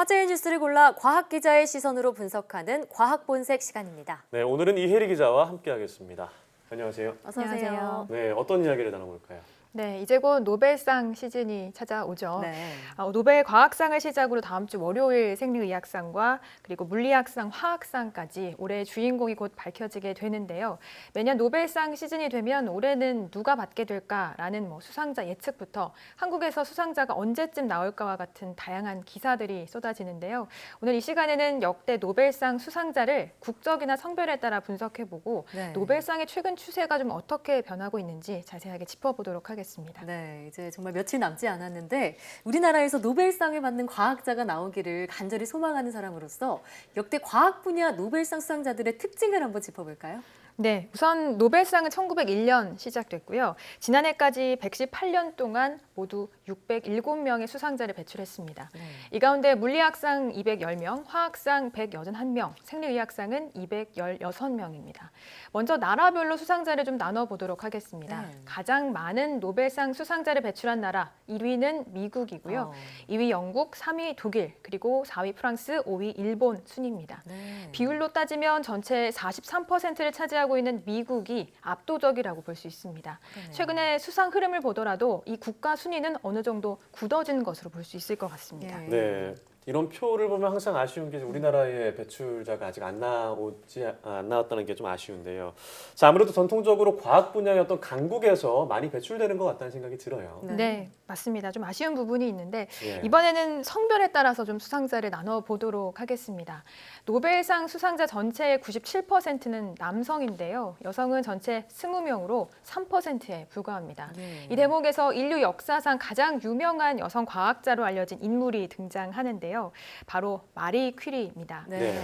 화제의 뉴스를 골라 과학 기자의 시선으로 분석하는 과학 본색 시간입니다. 네, 오늘은 이혜리 기자와 함께하겠습니다. 안녕하세요. 어서 오세요. 네, 어떤 이야기를 나눠볼까요? 네, 이제 곧 노벨상 시즌이 찾아오죠. 네. 노벨 과학상을 시작으로 다음 주 월요일 생리의학상과 그리고 물리학상, 화학상까지 올해의 주인공이 곧 밝혀지게 되는데요. 매년 노벨상 시즌이 되면 올해는 누가 받게 될까라는 수상자 예측부터 한국에서 수상자가 언제쯤 나올까와 같은 다양한 기사들이 쏟아지는데요. 오늘 이 시간에는 역대 노벨상 수상자를 국적이나 성별에 따라 분석해보고 네. 노벨상의 최근 추세가 좀 어떻게 변하고 있는지 자세하게 짚어보도록 하겠습니다. 네, 이제 정말 며칠 남지 않았는데 우리나라에서 노벨상을 받는 과학자가 나오기를 간절히 소망하는 사람으로서 역대 과학 분야 노벨상 수상자들의 특징을 한번 짚어볼까요? 네, 우선 노벨상은 1901년 시작됐고요. 지난해까지 118년 동안 모두 607명의 수상자를 배출했습니다. 네. 이 가운데 물리학상 210명, 화학상 181명, 생리의학상은 216명입니다. 먼저 나라별로 수상자를 좀 나눠보도록 하겠습니다. 네. 가장 많은 노벨상 수상자를 배출한 나라 1위는 미국이고요. 2위 영국, 3위 독일, 그리고 4위 프랑스, 5위 일본 순입니다. 네. 비율로 따지면 전체 43%를 차지하고 있는 미국이 압도적이라고 볼 수 있습니다. 그러네요. 최근에 수상 흐름을 보더라도 이 국가 순위는 어느 정도 굳어진 것으로 볼 수 있을 것 같습니다. 예. 네, 이런 표를 보면 항상 아쉬운 게 우리나라의 배출자가 아직 안 나왔다는 게 좀 아쉬운데요. 자, 아무래도 전통적으로 과학 분야의 어떤 강국에서 많이 배출되는 것 같다는 생각이 들어요. 네, 맞습니다. 좀 아쉬운 부분이 있는데 예. 이번에는 성별에 따라서 좀 수상자를 나눠보도록 하겠습니다. 노벨상 수상자 전체의 97%는 남성인데요. 여성은 전체 20명으로 3%에 불과합니다. 네. 이 대목에서 인류 역사상 가장 유명한 여성 과학자로 알려진 인물이 등장하는데요. 바로 마리 퀴리입니다. 네.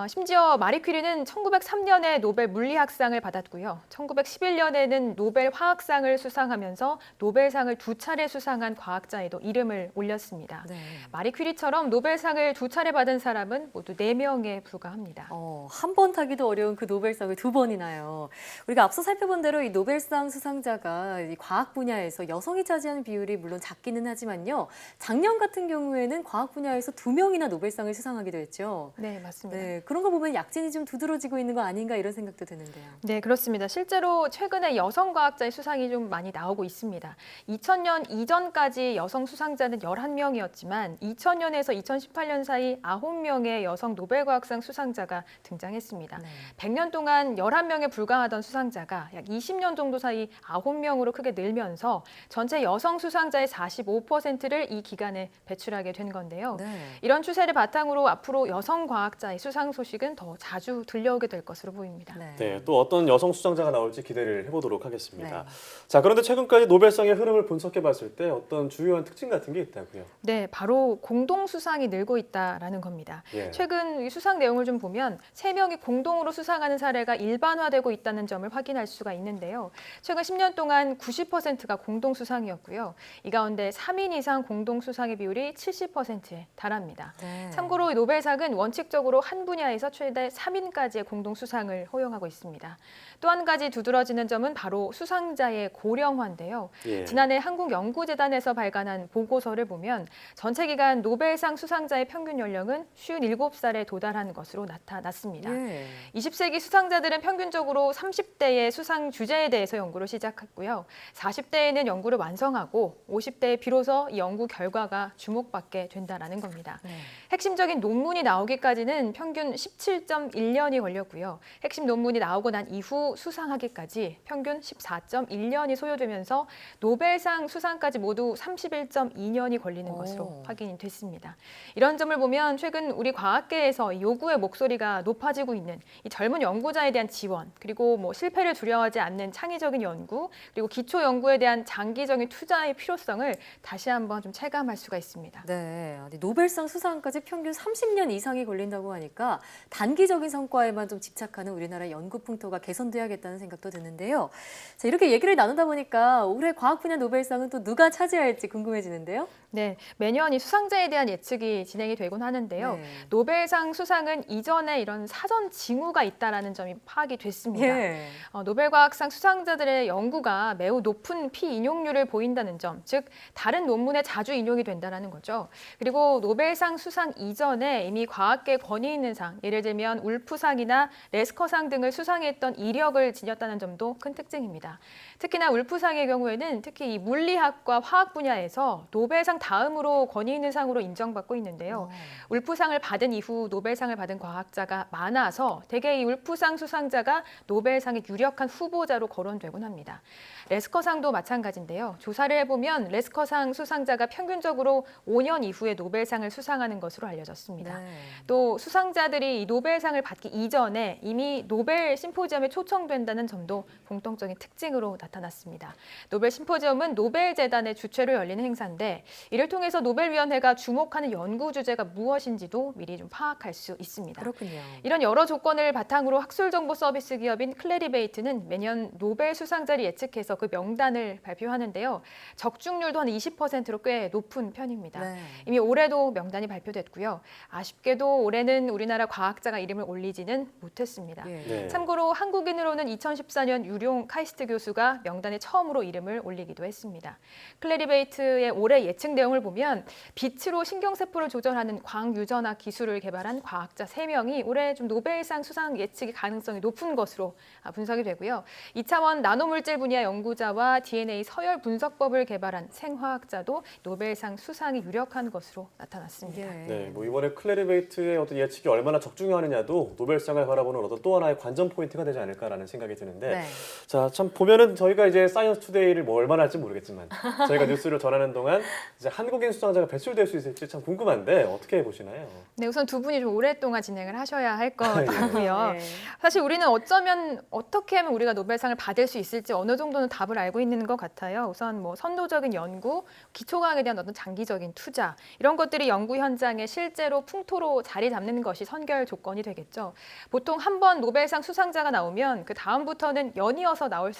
심지어 마리 퀴리는 1903년에 노벨 물리학상을 받았고요. 1911년에는 노벨 화학상을 수상하면서 노벨상을 2차례 수상한 과학자에도 이름을 올렸습니다. 네. 마리 퀴리처럼 노벨상을 2차례 받은 사람은 모두 4명에 불과합니다. 한 번 타기도 어려운 그 노벨상을 2번이나요. 우리가 앞서 살펴본 대로 이 노벨상 수상자가 이 과학 분야에서 여성이 차지하는 비율이 물론 작기는 하지만요. 작년 같은 경우에는 과학 분야에서 2명이나 노벨상을 수상하기도 했죠. 네, 맞습니다. 네, 그런 거 보면 약진이 좀 두드러지고 있는 거 아닌가 이런 생각도 드는데요. 네, 그렇습니다. 실제로 최근에 여성 과학자의 수상이 좀 많이 나오고 있습니다. 2000년 이전까지 여성 수상자는 11명이었지만 2000년에서 2018년 사이 9명의 여성 노벨과학상 수상자가 등장했습니다. 네. 100년 동안 11명에 불과하던 수상자가 약 20년 정도 사이 9명으로 크게 늘면서 전체 여성 수상자의 45%를 이 기간에 배출하게 된 건데요. 네. 이런 추세를 바탕으로 앞으로 여성 과학자의 수상 소식은 더 자주 들려오게 될 것으로 보입니다. 네, 또 어떤 여성 수상자가 나올지 기대를 해보도록 하겠습니다. 네. 자, 그런데 최근까지 노벨상의 흐름을 분석해봤을 때 어떤 주요한 특징 같은 게 있다고요? 네, 바로 공동 수상이 늘고 있다라는 겁니다. 예. 최근 이 수상 내용을 좀 보면 3명이 공동으로 수상하는 사례가 일반화되고 있다는 점을 확인할 수가 있는데요. 최근 10년 동안 90%가 공동 수상이었고요. 이 가운데 3인 이상 공동 수상의 비율이 70%에 달합니다. 네. 참고로 이 노벨상은 원칙적으로 한 분야에서 최대 3인까지의 공동 수상을 허용하고 있습니다. 또 한 가지 두드러지는 점은 바로 수상자의 고령화인데요. 예. 지난해 한국연구재단에서 발간한 보고서를 보면 전체 기간 노벨상 수상자의 평균 연령은 57살에 도달한 것으로 나타났습니다. 예. 20세기 수상자들은 평균적으로 30대의 수상 주제에 대해서 연구를 시작했고요. 40대에는 연구를 완성하고 50대에 비로소 이 연구 결과가 주목받게 된다는 겁니다. 네. 핵심적인 논문이 나오기까지는 평균 17.1년이 걸렸고요. 핵심 논문이 나오고 난 이후 수상하기까지 평균 14.1년이 소요되면서 노벨상 수상까지 모두 31.2년이 걸리는 것으로 확인이 됐습니다. 이런 점을 보면 최근 우리 과학계에서 요구의 목소리가 높아지고 있는 이 젊은 연구자에 대한 지원, 그리고 실패를 두려워하지 않는 창의적인 연구, 그리고 기초 연구에 대한 장기적인 투자의 필요성을 다시 한번 좀 체감할 수가 있습니다. 네, 노벨상 수상까지 평균 30년 이상이 걸린다고 하니까 단기적인 성과에만 좀 집착하는 우리나라 연구 풍토가 개선돼야겠다는 생각도 드는데요. 자, 이렇게 얘기를 나누다 보니까 올해 과학 분야 노벨상은 또 누가 차지할지 궁금해지는데요. 네, 매년 이 수상자에 대한 예측이 진행이 되곤 하는데요. 네. 노벨상 수상은 이전에 이런 사전 징후가 있다라는 점이 파악이 됐습니다. 예. 노벨과학상 수상자들의 연구가 매우 높은 피인용률을 보인다는 점, 즉 다른 논문에 자주 인용이 된다는 거죠. 그리고 노벨 노벨상 수상 이전에 이미 과학계 권위 있는 상, 예를 들면 울프상이나 레스커상 등을 수상했던 이력을 지녔다는 점도 큰 특징입니다. 특히나 울프상의 경우에는 특히 이 물리학과 화학 분야에서 노벨상 다음으로 권위 있는 상으로 인정받고 있는데요. 울프상을 받은 이후 노벨상을 받은 과학자가 많아서 대개 이 울프상 수상자가 노벨상의 유력한 후보자로 거론되곤 합니다. 레스커상도 마찬가지인데요. 조사를 해보면 레스커상 수상자가 평균적으로 5년 이후에 노벨상을 수상하는 것으로 알려졌습니다. 네. 또 수상자들이 이 노벨상을 받기 이전에 이미 노벨 심포지엄에 초청된다는 점도 공통적인 특징으로 나타났습니다. 노벨 심포지엄은 노벨재단의 주최로 열리는 행사인데 이를 통해서 노벨위원회가 주목하는 연구 주제가 무엇인지도 미리 좀 파악할 수 있습니다. 그렇군요. 이런 여러 조건을 바탕으로 학술정보 서비스 기업인 클래리베이트는 매년 노벨 수상자를 예측해서 그 명단을 발표하는데요. 적중률도 한 20%로 꽤 높은 편입니다. 네. 이미 올해도 명단이 발표됐고요. 아쉽게도 올해는 우리나라 과학자가 이름을 올리지는 못했습니다. 예. 네. 참고로 한국인으로는 2014년 유룡 카이스트 교수가 명단에 처음으로 이름을 올리기도 했습니다. 클래리베이트의 올해 예측 내용을 보면 빛으로 신경세포를 조절하는 광유전화 기술을 개발한 과학자 3명이 올해 좀 노벨상 수상 예측의 가능성이 높은 것으로 분석이 되고요. 2차원 나노물질 분야 연구자와 DNA 서열 분석법을 개발한 생화학자도 노벨상 수상이 유력한 것으로 나타났습니다. 예. 네, 뭐 이번에 클래리베이트의 어떤 예측이 얼마나 적중하느냐도 노벨상을 바라보는 어떤 또 하나의 관전 포인트가 되지 않을까라는 생각이 드는데, 네. 자, 참 보면은 저희가 이제 사이언스 투데이를 뭐 얼마나 할지 모르겠지만 저희가 뉴스를 전하는 동안 이제 한국인 수상자가 배출될 수 있을지 참 궁금한데 어떻게 보시나요? 네, 우선 두 분이 좀 오랫동안 진행을 하셔야 할 것 예. 같고요. 네. 사실 우리는 어쩌면 어떻게 하면 우리가 노벨상을 받을 수 있을지 어느 정도는 답을 알고 있는 것 같아요. 우선 뭐 선도적인 연구, 기초과학에 대한 어떤 장기적인 투자 이런 것들이 연구 현장에 실제로 풍토로 자리 잡는 것이 선결 조건이 되겠죠. 보통 한 번 노벨상 수상자가 나오면 그 다음부터는 연이어서 나올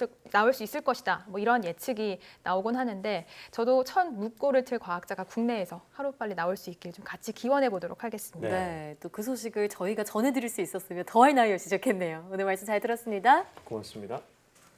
수 있을 것이다. 뭐 이런 예측이 나오곤 하는데 저도 첫 묻고를 틀 과학자가 국내에서 하루빨리 나올 수 있길 좀 같이 기원해 보도록 하겠습니다. 네. 또 그 소식을 저희가 전해드릴 수 있었으면 더할 나위 없이 좋겠네요. 오늘 말씀 잘 들었습니다. 고맙습니다.